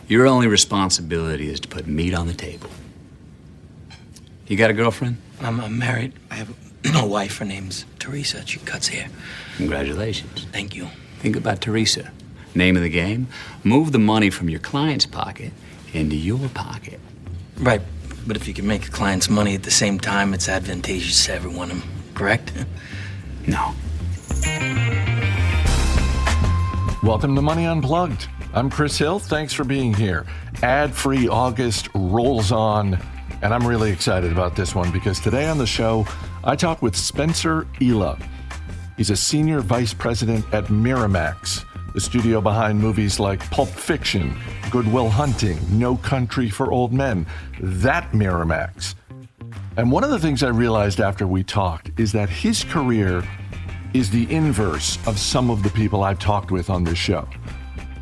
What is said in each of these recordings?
Your only responsibility is to put meat on the table. You got a girlfriend? I'm married. I have a wife. Her name's Teresa. She cuts hair. Congratulations. Thank you. Think about Teresa. Name of the game, move the money from your client's pocket into your pocket. Right, but if you can make a client's money at the same time, it's advantageous to everyone, correct? No. Welcome to Money Unplugged. I'm Chris Hill. Thanks for being here. Ad-free August rolls on, and I'm really excited about this one because today on the show, I talk with Spencer Ela. He's a senior vice president at Miramax, the studio behind movies like Pulp Fiction, Good Will Hunting, No Country for Old Men, that Miramax. And one of the things I realized after we talked is that his career is the inverse of some of the people I've talked with on this show.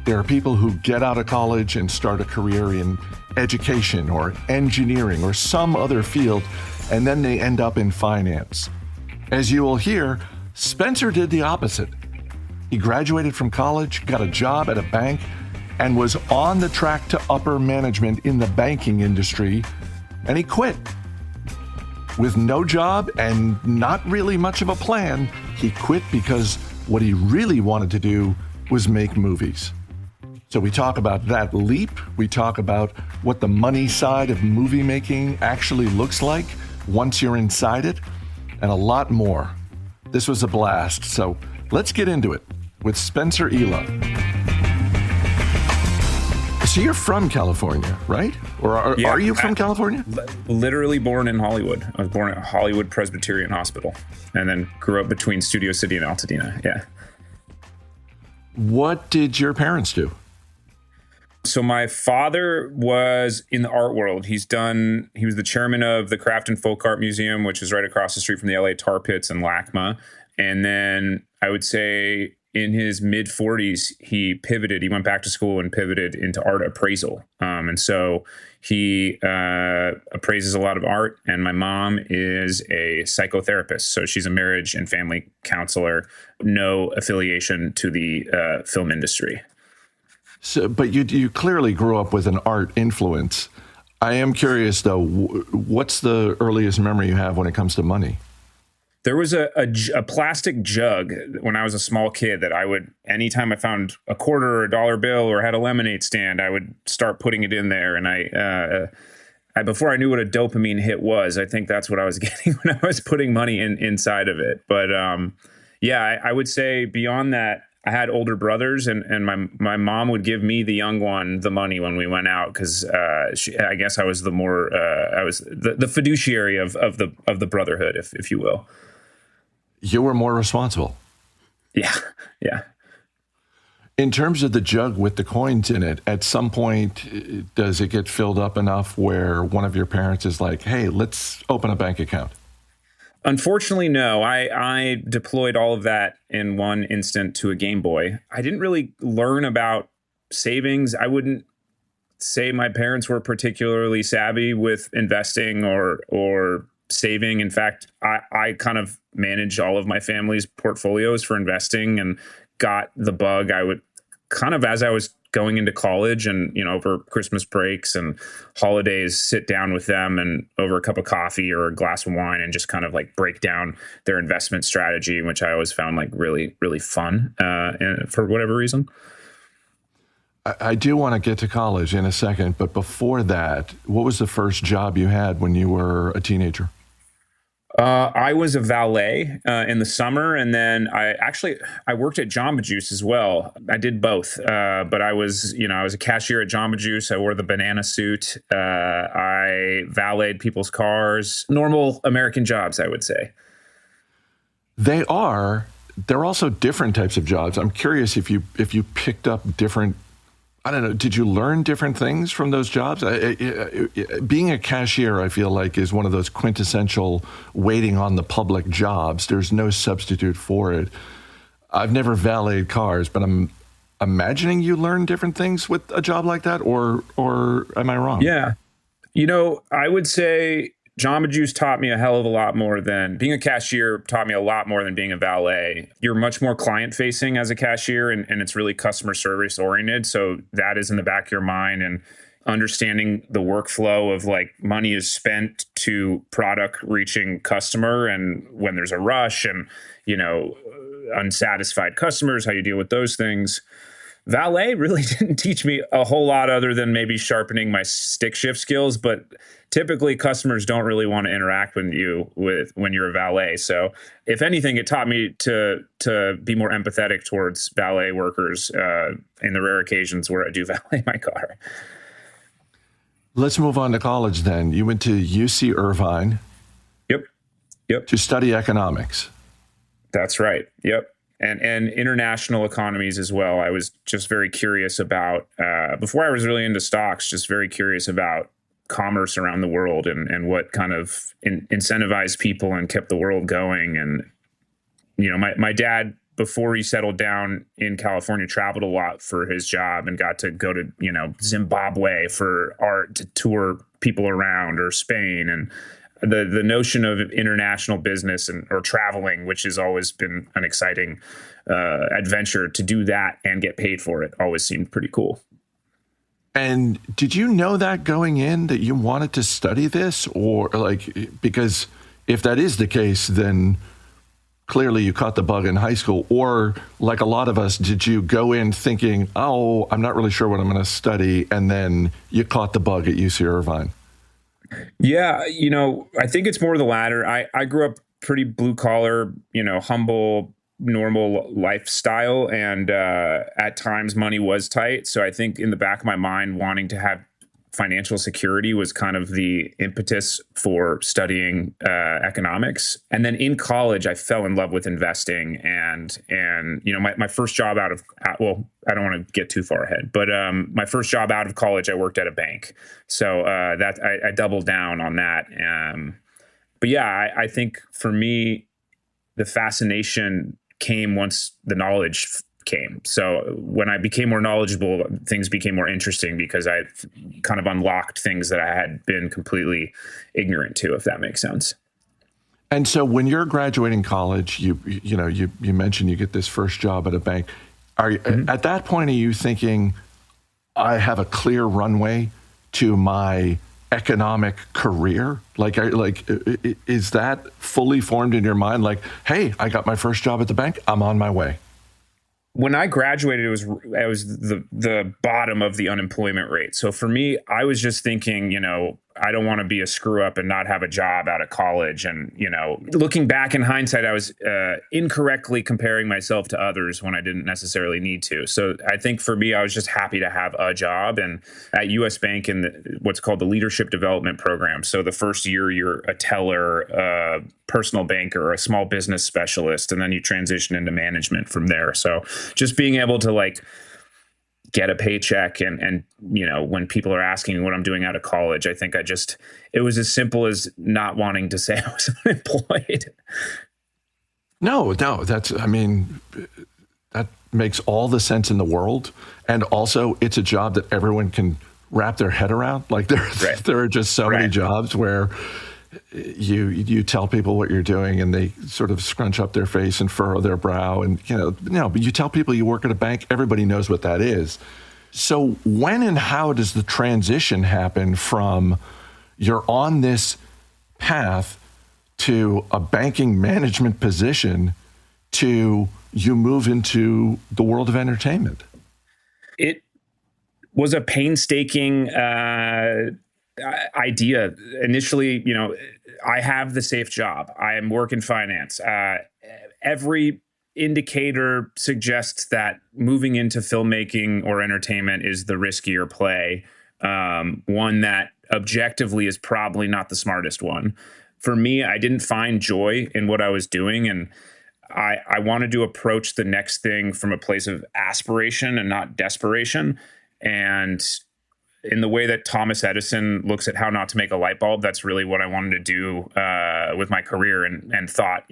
There are people who get out of college and start a career in education or engineering or some other field, and then they end up in finance. As you will hear, Spencer did the opposite. He graduated from college, got a job at a bank, and was on the track to upper management in the banking industry, and he quit. With no job and not really much of a plan, he quit because what he really wanted to do was make movies. So we talk about that leap, we talk about what the money side of movie making actually looks like once you're inside it, and a lot more. This was a blast, so let's get into it with Spencer Ela. So you're from California, right? Or are you from California? Literally born in Hollywood. I was born at Hollywood Presbyterian Hospital and then grew up between Studio City and Altadena. Yeah. What did your parents do? So my father was in the art world. He was the chairman of the Craft and Folk Art Museum, which is right across the street from the LA Tar Pits and LACMA. And then I would say in his mid 40s, he pivoted. He went back to school and pivoted into art appraisal. And so he appraises a lot of art. And my mom is a psychotherapist. So she's a marriage and family counselor, no affiliation to the film industry. So, but you clearly grew up with an art influence. I am curious, though, what's the earliest memory you have when it comes to money? There was a plastic jug when I was a small kid that I would, anytime I found a quarter or a dollar bill or had a lemonade stand, I would start putting it in there. And I before I knew what a dopamine hit was, I think that's what I was getting when I was putting money inside of it. But I would say beyond that, I had older brothers, and my mom would give me, the young one, the money when we went out because I guess I was the fiduciary of the brotherhood, if you will. You were more responsible. Yeah. In terms of the jug with the coins in it, at some point, does it get filled up enough where one of your parents is like, hey, let's open a bank account? Unfortunately, no. I deployed all of that in one instant to a Game Boy. I didn't really learn about savings. I wouldn't say my parents were particularly savvy with investing or saving. In fact, I kind of managed all of my family's portfolios for investing and got the bug. I would kind of, as I was going into college and, over Christmas breaks and holidays, sit down with them and over a cup of coffee or a glass of wine and just kind of like break down their investment strategy, which I always found like really, really fun and for whatever reason. I do want to get to college in a second, but before that, what was the first job you had when you were a teenager? I was a valet in the summer, and then I worked at Jamba Juice as well. I did both, but I was a cashier at Jamba Juice. I wore the banana suit. I valeted people's cars. Normal American jobs, I would say. They're also different types of jobs. I'm curious if you picked up different. I don't know. Did you learn different things from those jobs? Being a cashier, I feel like, is one of those quintessential waiting on the public jobs. There's no substitute for it. I've never valeted cars, but I'm imagining you learn different things with a job like that, or am I wrong? Yeah. I would say Jamba Juice taught me a hell of a lot more than being a cashier, taught me a lot more than being a valet. You're much more client facing as a cashier, and it's really customer service oriented. So that is in the back of your mind, and understanding the workflow of like money is spent to product reaching customer, and when there's a rush and, unsatisfied customers, how you deal with those things. Valet really didn't teach me a whole lot other than maybe sharpening my stick shift skills, but typically customers don't really want to interact with you when you're a valet. So if anything, it taught me to be more empathetic towards valet workers in the rare occasions where I do valet my car. Let's move on to college then. You went to UC Irvine. Yep. To study economics. That's right. Yep. And international economies as well. I was just very curious about, before I was really into stocks, just very curious about commerce around the world and what kind of incentivized people and kept the world going. And, my dad, before he settled down in California, traveled a lot for his job and got to go to, Zimbabwe for art, to tour people around, or Spain. And the notion of international business or traveling, which has always been an exciting adventure, to do that and get paid for it always seemed pretty cool. And did you know that going in, that you wanted to study this? Or because if that is the case, then clearly you caught the bug in high school. Or like a lot of us, did you go in thinking, oh, I'm not really sure what I'm going to study, and then you caught the bug at UC Irvine? Yeah, I think it's more the latter. I grew up pretty blue collar, humble, normal lifestyle. And at times money was tight. So I think in the back of my mind, wanting to have financial security was kind of the impetus for studying economics. And then in college, I fell in love with investing. And my first job I don't want to get too far ahead, but my first job out of college, I worked at a bank. So that I doubled down on that. But yeah, I think for me, the fascination came once the knowledge came. So when I became more knowledgeable, things became more interesting because I kind of unlocked things that I had been completely ignorant to, if that makes sense. And so when you're graduating college, you mentioned you get this first job at a bank. At that point, are you thinking, I have a clear runway to my economic career? Is that fully formed in your mind? Like, hey, I got my first job at the bank, I'm on my way. When I graduated, it was the bottom of the unemployment rate. So for me, I was just thinking, I don't want to be a screw up and not have a job out of college. And, looking back in hindsight, I was incorrectly comparing myself to others when I didn't necessarily need to. So I think for me, I was just happy to have a job. And at US Bank in what's called the Leadership Development Program. So the first year you're a teller, a personal banker, a small business specialist, and then you transition into management from there. So just being able to get a paycheck and when people are asking what I'm doing out of college, I think it was as simple as not wanting to say I was unemployed. No, that makes all the sense in the world. And also it's a job that everyone can wrap their head around. There are just so many jobs where you tell people what you're doing and they sort of scrunch up their face and furrow their brow. And, but you tell people you work at a bank, everybody knows what that is. So when and how does the transition happen from you're on this path to a banking management position to you move into the world of entertainment? It was a painstaking idea. Initially, I have the safe job. I am work in finance. Every indicator suggests that moving into filmmaking or entertainment is the riskier play. One that objectively is probably not the smartest one. For me, I didn't find joy in what I was doing, and I wanted to approach the next thing from a place of aspiration and not desperation. And in the way that Thomas Edison looks at how not to make a light bulb, that's really what I wanted to do with my career, and thought,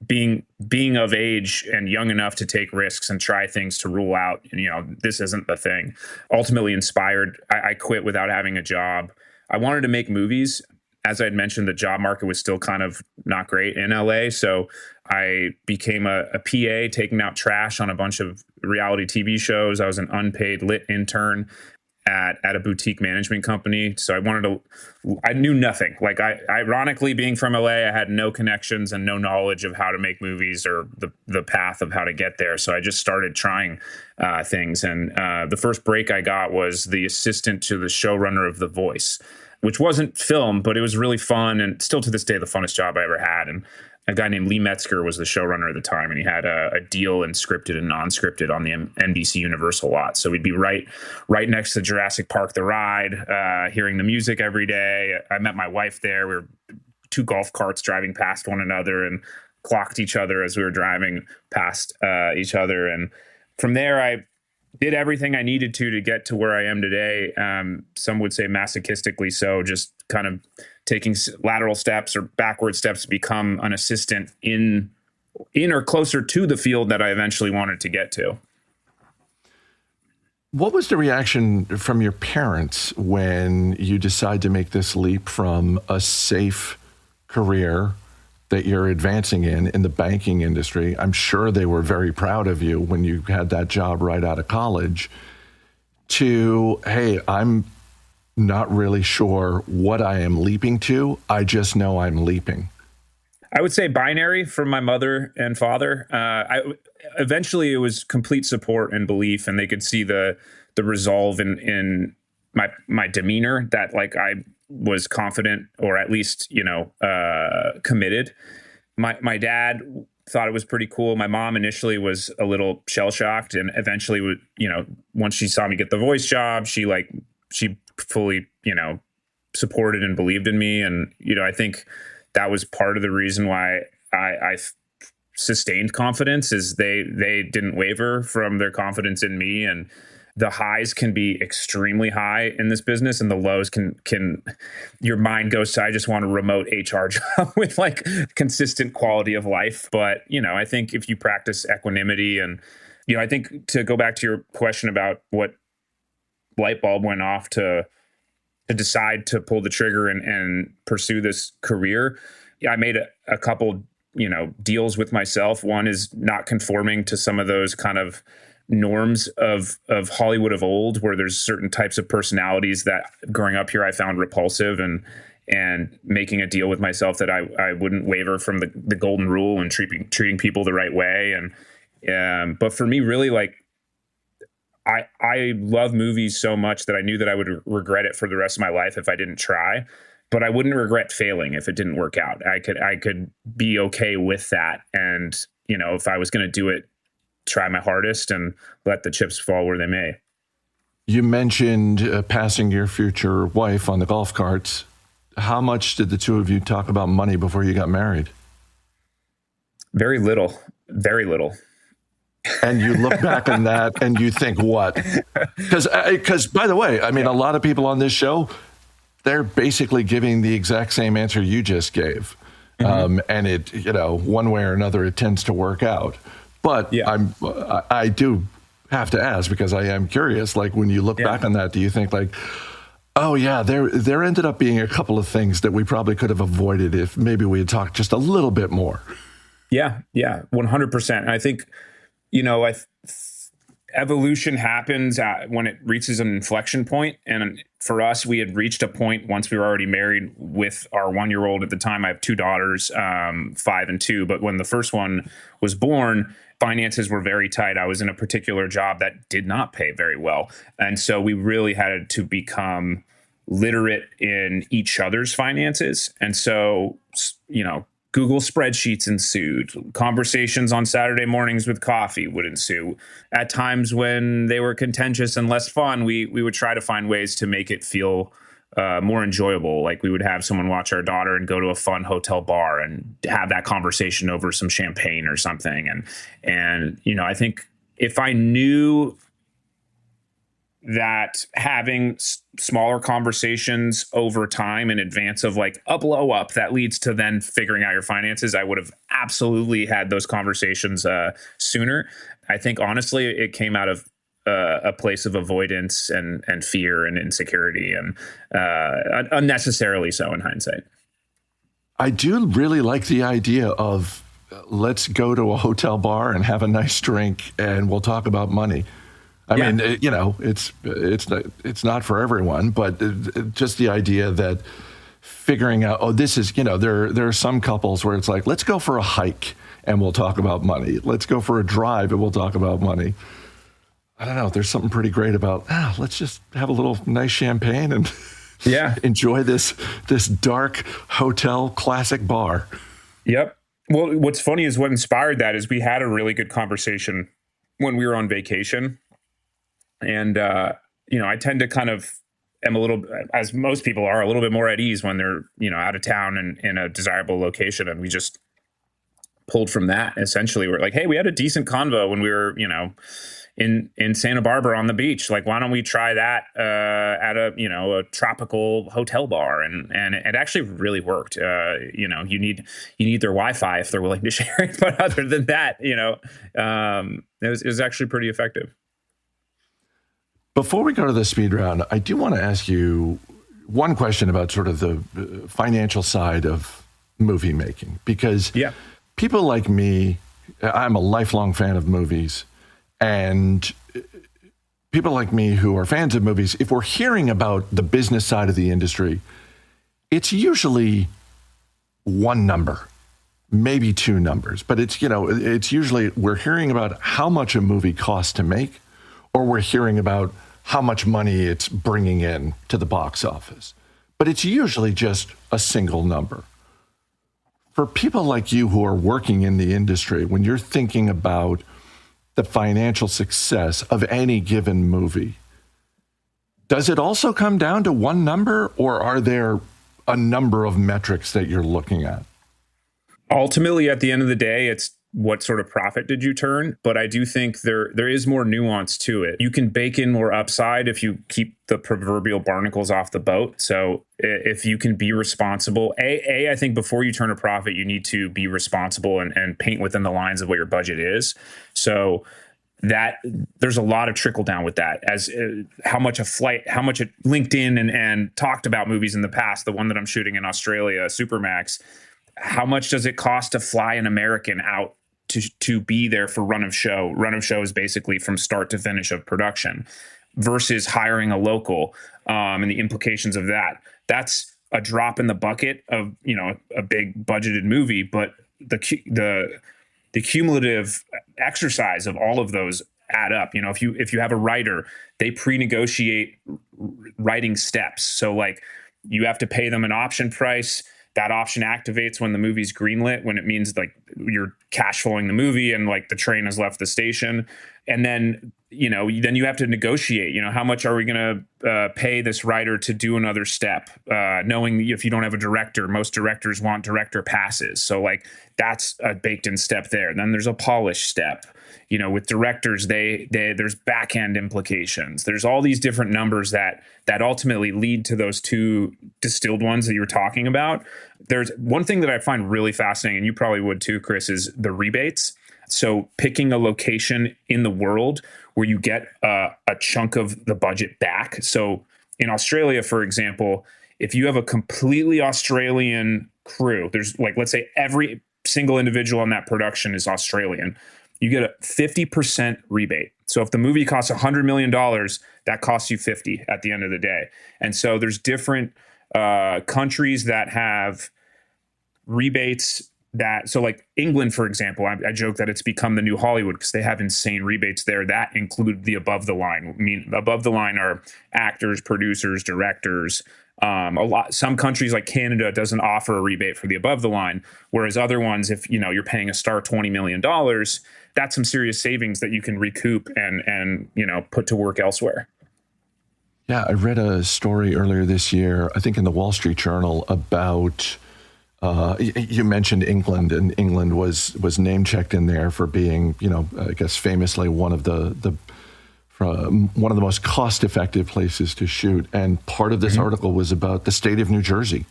being of age and young enough to take risks and try things to rule out, this isn't the thing. Ultimately inspired, I quit without having a job. I wanted to make movies. as I'd mentioned, the job market was still kind of not great in LA. So I became a PA taking out trash on a bunch of reality TV shows. I was an unpaid lit intern at a boutique management company. So I knew nothing. Like ironically, being from LA, I had no connections and no knowledge of how to make movies or the path of how to get there. So I just started trying things. And the first break I got was the assistant to the showrunner of The Voice, which wasn't film, but it was really fun. And still to this day, the funnest job I ever had. And a guy named Lee Metzger was the showrunner at the time, and he had a deal in scripted and non-scripted on the NBC Universal lot. So we'd be right next to Jurassic Park: The Ride, hearing the music every day. I met my wife there. We were two golf carts driving past one another and clocked each other as we were driving past each other. And from there, I did everything I needed to get to where I am today. Some would say masochistically so, just kind of taking lateral steps or backward steps to become an assistant in or closer to the field that I eventually wanted to get to. What was the reaction from your parents when you decide to make this leap from a safe career that you're advancing in the banking industry? I'm sure they were very proud of you when you had that job right out of college, to, hey, I'm not really sure what I am leaping to. I just know I'm leaping. I would say binary from my mother and father. Eventually it was complete support and belief, and they could see the resolve in my demeanor, that like I was confident, or at least, committed. My dad thought it was pretty cool. My mom initially was a little shell shocked, and eventually, once she saw me get the voice job, she fully, supported and believed in me. And, I think that was part of the reason why I sustained confidence, is they didn't waver from their confidence in me. And the highs can be extremely high in this business, and the lows can your mind goes to, I just want a remote HR job with like consistent quality of life. But, I think if you practice equanimity, and, I think to go back to your question about what light bulb went off to decide to pull the trigger and pursue this career, I made a couple, deals with myself. One is not conforming to some of those kind of norms of Hollywood of old, where there's certain types of personalities that growing up here I found repulsive, and making a deal with myself that I wouldn't waver from the golden rule and treating people the right way. And but for me, really, like, I love movies so much that I knew that I would regret it for the rest of my life if I didn't try, but I wouldn't regret failing if it didn't work out. I could be okay with that. And, if I was going to do it, try my hardest and let the chips fall where they may. You mentioned passing your future wife on the golf carts. How much did the two of you talk about money before you got married? Very little, very little. And you look back on that and you think, what? Because by the way, I mean, a lot of people on this show, they're basically giving the exact same answer you just gave. Mm-hmm. And it, one way or another, it tends to work out. But yeah. I do have to ask, because I am curious, like, when you look back on that, do you think like, oh yeah, there ended up being a couple of things that we probably could have avoided if maybe we had talked just a little bit more? Yeah, 100%. I think, evolution happens when it reaches an inflection point. And for us, we had reached a point once we were already married with our 1-year-old at the time. I have two daughters, 5 and 2. But when the first one was born, finances were very tight. I was in a particular job that did not pay very well. And so we really had to become literate in each other's finances. And so, Google spreadsheets ensued. Conversations on Saturday mornings with coffee would ensue. At times when they were contentious and less fun, we would try to find ways to make it feel more enjoyable. Like we would have someone watch our daughter and go to a fun hotel bar and have that conversation over some champagne or something. And I think if I knew that having smaller conversations over time in advance of like a blow up that leads to then figuring out your finances, I would have absolutely had those conversations sooner. I think honestly, it came out of a place of avoidance and fear and insecurity, and unnecessarily so in hindsight. I do really like the idea of let's go to a hotel bar and have a nice drink and we'll talk about money. I mean, it's not for everyone, but just the idea that figuring out, this is, there are some couples where it's like, let's go for a hike and we'll talk about money. Let's go for a drive and we'll talk about money. I don't know. There's something pretty great about, let's just have a little nice champagne and enjoy this dark hotel classic bar. Yep. Well, what's funny is what inspired that is we had a really good conversation when we were on vacation. And, I tend to kind of am a little, as most people are, a little bit more at ease when they're, out of town and in a desirable location. And we just pulled from that. Essentially, we're like, hey, we had a decent convo when we were, in Santa Barbara on the beach. Like, why don't we try that at a tropical hotel bar? And it actually really worked. You need their Wi-Fi if they're willing to share it. But other than that, it was actually pretty effective. Before we go to the speed round, I do want to ask you one question about sort of the financial side of movie making, because people like me, I'm a lifelong fan of movies, and people like me who are fans of movies, if we're hearing about the business side of the industry, it's usually one number, maybe two numbers, but it's usually we're hearing about how much a movie costs to make, or we're hearing about how much money it's bringing in to the box office. But it's usually just a single number. For people like you who are working in the industry, when you're thinking about the financial success of any given movie, does it also come down to one number, or are there a number of metrics that you're looking at? Ultimately, at the end of the day, it's what sort of profit did you turn? But I do think there is more nuance to it. You can bake in more upside if you keep the proverbial barnacles off the boat. So if you can be responsible, I think before you turn a profit, you need to be responsible and paint within the lines of what your budget is. So that there's a lot of trickle down with that, as how much LinkedIn and talked about movies in the past. The one that I'm shooting in Australia, Supermax, how much does it cost to fly an American out to be there for run of show? Run of show is basically from start to finish of production versus hiring a local, and the implications of that. That's a drop in the bucket of, a big budgeted movie, but the cumulative exercise of all of those add up. If you have a writer, they pre-negotiate writing steps. So like you have to pay them an option price. That option activates when the movie's greenlit, when it means like you're cash flowing the movie and like the train has left the station. And then, then you have to negotiate, how much are we going to pay this writer to do another step? Knowing if you don't have a director, most directors want director passes. So like that's a baked in step there. Then there's a polish step. With directors, there's back end implications. There's all these different numbers that ultimately lead to those two distilled ones that you're talking about. There's one thing that I find really fascinating, and you probably would too, Chris, is the rebates. So picking a location in the world where you get a chunk of the budget back. So in Australia, for example, if you have a completely Australian crew, there's like, let's say every single individual on that production is Australian, you get a 50% rebate. So if the movie costs $100 million, that costs you 50 at the end of the day. And so there's different countries that have rebates so like England, for example, I joke that it's become the new Hollywood because they have insane rebates there that include the above the line. I mean, above the line are actors, producers, directors. Some countries like Canada doesn't offer a rebate for the above the line, whereas other ones, if you're paying a star $20 million, that's some serious savings that you can recoup and put to work elsewhere. Yeah, I read a story earlier this year, I think in the Wall Street Journal, about you mentioned England, and England was name checked in there for being, I guess famously one of the most cost-effective places to shoot. And part of this article was about the state of New Jersey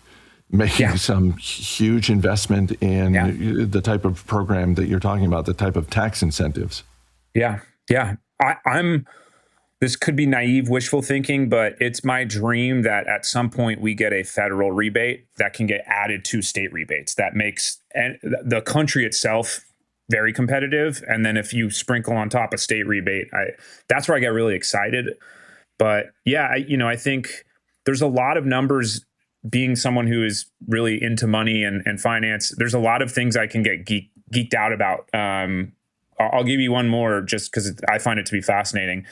making some huge investment in the type of program that you're talking about, the type of tax incentives. Yeah. I'm this could be naive wishful thinking, but it's my dream that at some point we get a federal rebate that can get added to state rebates that makes the country itself very competitive. And then if you sprinkle on top a state rebate, that's where I get really excited. But yeah, I think there's a lot of numbers. Being someone who is really into money and finance, there's a lot of things I can get geeked out about. I'll give you one more just because I find it to be fascinating.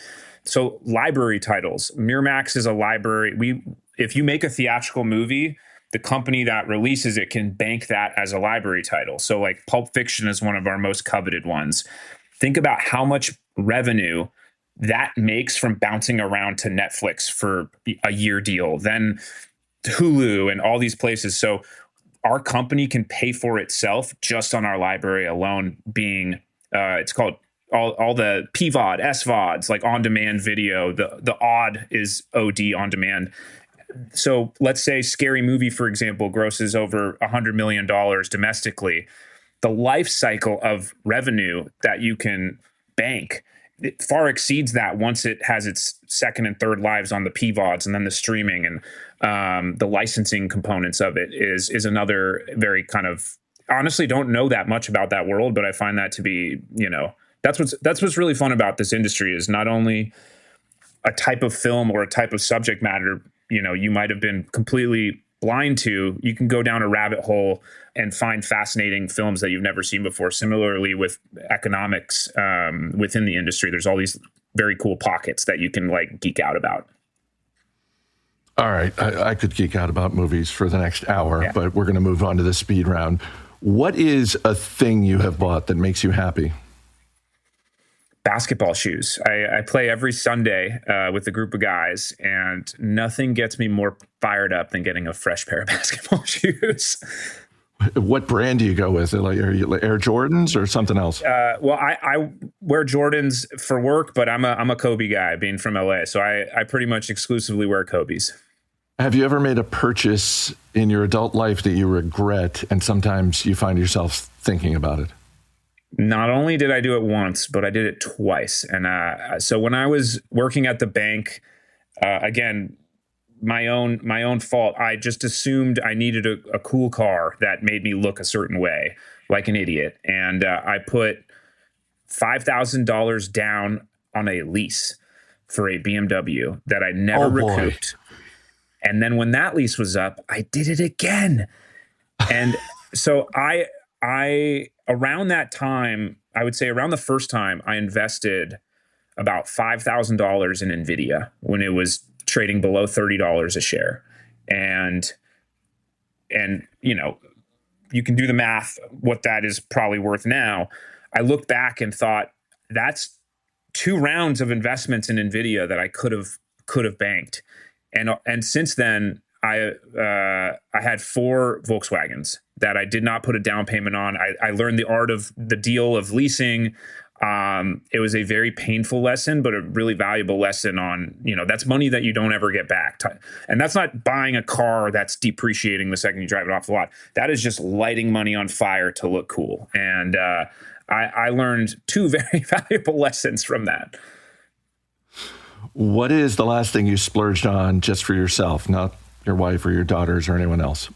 So library titles. Miramax is a library. If you make a theatrical movie, the company that releases it can bank that as a library title. So like Pulp Fiction is one of our most coveted ones. Think about how much revenue that makes from bouncing around to Netflix for a year deal, then Hulu and all these places. So our company can pay for itself just on our library alone being, it's called all the PVOD, SVODs, like on-demand video. The OD is OD, on demand. So let's say Scary Movie, for example, grosses over $100 million domestically. The life cycle of revenue that you can bank, it far exceeds that once it has its second and third lives on the PVODs and then the streaming and the licensing components of it is another very kind of, honestly don't know that much about that world, but I find that to be, that's what's really fun about this industry is not only a type of film or a type of subject matter, you might have been completely blind to, you can go down a rabbit hole and find fascinating films that you've never seen before. Similarly with economics within the industry, there's all these very cool pockets that you can like geek out about. All right. I could geek out about movies for the next hour, but we're going to move on to the speed round. What is a thing you have bought that makes you happy? Basketball shoes. I play every Sunday with a group of guys, and nothing gets me more fired up than getting a fresh pair of basketball shoes. What brand do you go with? Are you Air Jordans or something else? Well, I wear Jordans for work, but I'm a Kobe guy, being from LA, so I pretty much exclusively wear Kobe's. Have you ever made a purchase in your adult life that you regret, and sometimes you find yourself thinking about it? Not only did I do it once, but I did it twice. And so when I was working at the bank, again, my own fault. I just assumed I needed a cool car that made me look a certain way, like an idiot. And I put $5,000 down on a lease for a BMW that I never recouped. And then when that lease was up, I did it again. And so I around that time, I would say around the first time, I invested about $5,000 in NVIDIA when it was trading below $30 a share. And you can do the math, what that is probably worth now. I looked back and thought that's 2 rounds of investments in NVIDIA that I could have banked. And since then, I had 4 Volkswagens that I did not put a down payment on. I learned the art of the deal of leasing. It was a very painful lesson, but a really valuable lesson on, that's money that you don't ever get back. And that's not buying a car that's depreciating the second you drive it off the lot. That is just lighting money on fire to look cool. And I learned 2 very valuable lessons from that. What is the last thing you splurged on just for yourself, not your wife or your daughters or anyone else?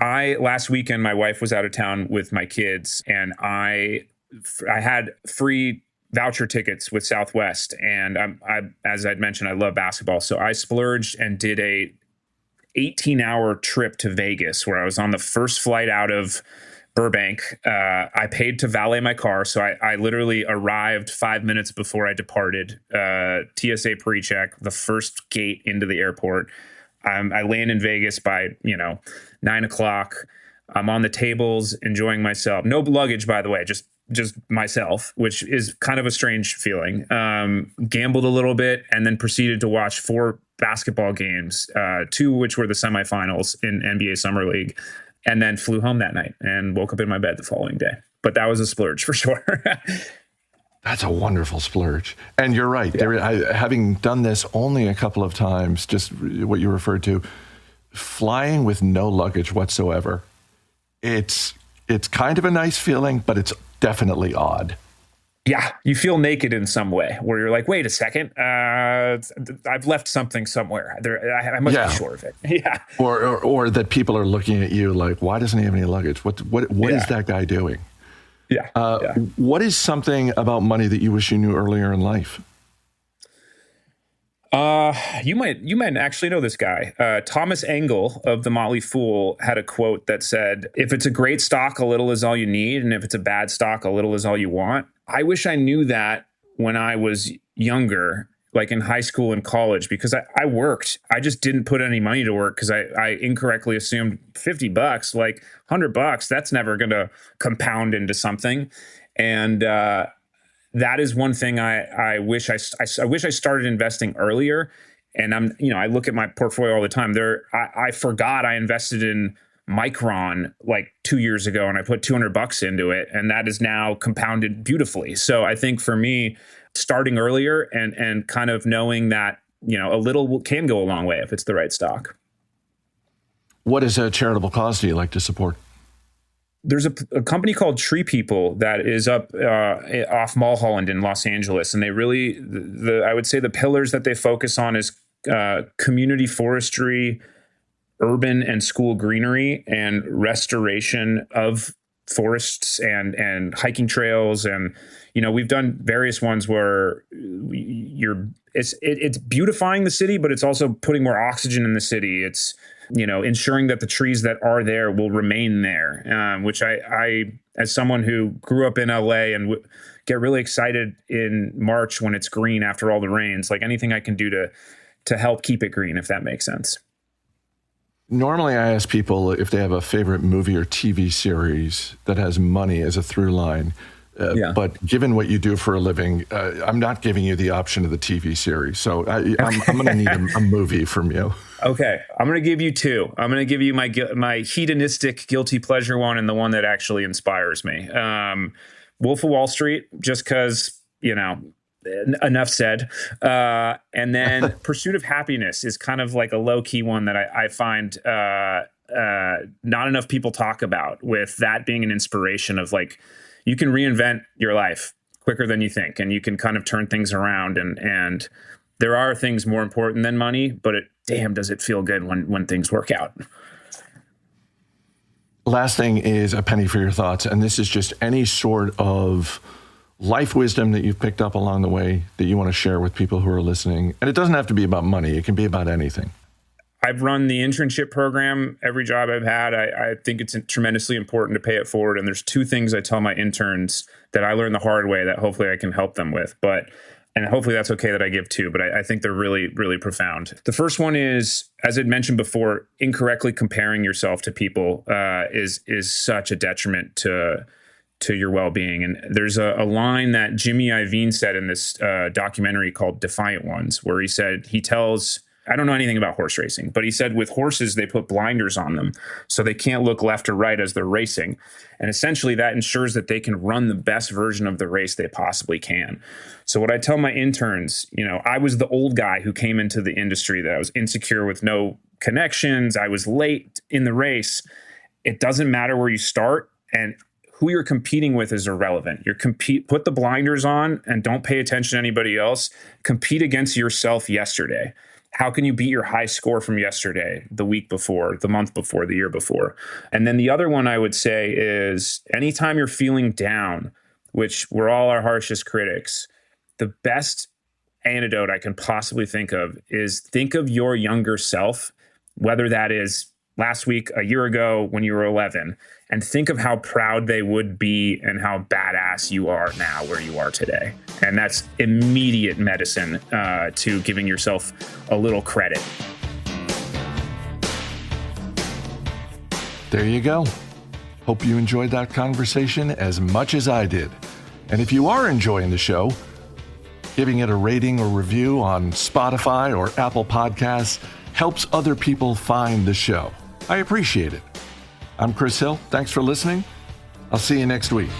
Last weekend, my wife was out of town with my kids, and I had free voucher tickets with Southwest. And as I'd mentioned, I love basketball. So I splurged and did a 18-hour trip to Vegas where I was on the first flight out of Burbank. I paid to valet my car. So I literally arrived 5 minutes before I departed, TSA pre-check, the first gate into the airport. I land in Vegas by, 9 o'clock. I'm on the tables enjoying myself. No luggage, by the way, just myself, which is kind of a strange feeling. Gambled a little bit and then proceeded to watch 4 basketball games, 2 which were the semifinals in NBA Summer League, and then flew home that night and woke up in my bed the following day. But that was a splurge for sure. That's a wonderful splurge. And you're right. Yeah. Having done this only a couple of times, just what you referred to, flying with no luggage whatsoever, it's kind of a nice feeling, but it's definitely odd. Yeah, you feel naked in some way where you're like, wait a second, I've left something somewhere. I must be sure of it. Yeah. Or that people are looking at you like, why doesn't he have any luggage? What is that guy doing? Yeah. What is something about money that you wish you knew earlier in life? You might actually know this guy. Thomas Engel of The Motley Fool had a quote that said, if it's a great stock, a little is all you need. And if it's a bad stock, a little is all you want. I wish I knew that when I was younger, like in high school and college, because I worked. I just didn't put any money to work because I incorrectly assumed $50, like $100, that's never going to compound into something. And that is one thing I wish I wish I started investing earlier. And I look at my portfolio all the time. I forgot I invested in Micron like 2 years ago, and I put $200 into it, and that is now compounded beautifully. So I think for me, starting earlier and kind of knowing that, a little can go a long way if it's the right stock. What is a charitable cause do you like to support? There's a company called Tree People that is up off Mulholland in Los Angeles. And they really, I would say the pillars that they focus on is community forestry, urban and school greenery, and restoration of forests and hiking trails. And, we've done various ones where it's beautifying the city, but it's also putting more oxygen in the city. It's, ensuring that the trees that are there will remain there, which I, as someone who grew up in LA and get really excited in March when it's green after all the rains, like anything I can do to help keep it green, if that makes sense. Normally I ask people if they have a favorite movie or TV series that has money as a through line. But given what you do for a living, I'm not giving you the option of the TV series. So I'm going to need a movie from you. Okay. I'm going to give you two. I'm going to give you my hedonistic guilty pleasure one and the one that actually inspires me. Wolf of Wall Street, just because, enough said. And then Pursuit of Happiness is kind of like a low key one that I find not enough people talk about, with that being an inspiration of like, you can reinvent your life quicker than you think, and you can kind of turn things around. And there are things more important than money, but damn, does it feel good when things work out. Last thing is a penny for your thoughts. And this is just any sort of life wisdom that you've picked up along the way that you want to share with people who are listening. And it doesn't have to be about money. It can be about anything. I've run the internship program every job I've had. I think it's tremendously important to pay it forward. And there's two things I tell my interns that I learned the hard way that hopefully I can help them with. And hopefully that's okay that I give two, but I think they're really, really profound. The first one is, as I'd mentioned before, incorrectly comparing yourself to people is such a detriment to your well-being. And there's a line that Jimmy Iovine said in this documentary called Defiant Ones, where he tells, I don't know anything about horse racing, but he said with horses, they put blinders on them so they can't look left or right as they're racing. And essentially that ensures that they can run the best version of the race they possibly can. So what I tell my interns, I was the old guy who came into the industry that I was insecure with no connections. I was late in the race. It doesn't matter where you start, and who you're competing with is irrelevant. Put the blinders on and don't pay attention to anybody else. Compete against yourself yesterday. How can you beat your high score from yesterday, the week before, the month before, the year before? And then the other one I would say is anytime you're feeling down, which we're all our harshest critics, the best antidote I can possibly think of is think of your younger self, whether that is last week, a year ago, when you were 11, and think of how proud they would be and how badass you are now where you are today. And that's immediate medicine to giving yourself a little credit. There you go. Hope you enjoyed that conversation as much as I did. And if you are enjoying the show, giving it a rating or review on Spotify or Apple Podcasts helps other people find the show. I appreciate it. I'm Chris Hill. Thanks for listening. I'll see you next week.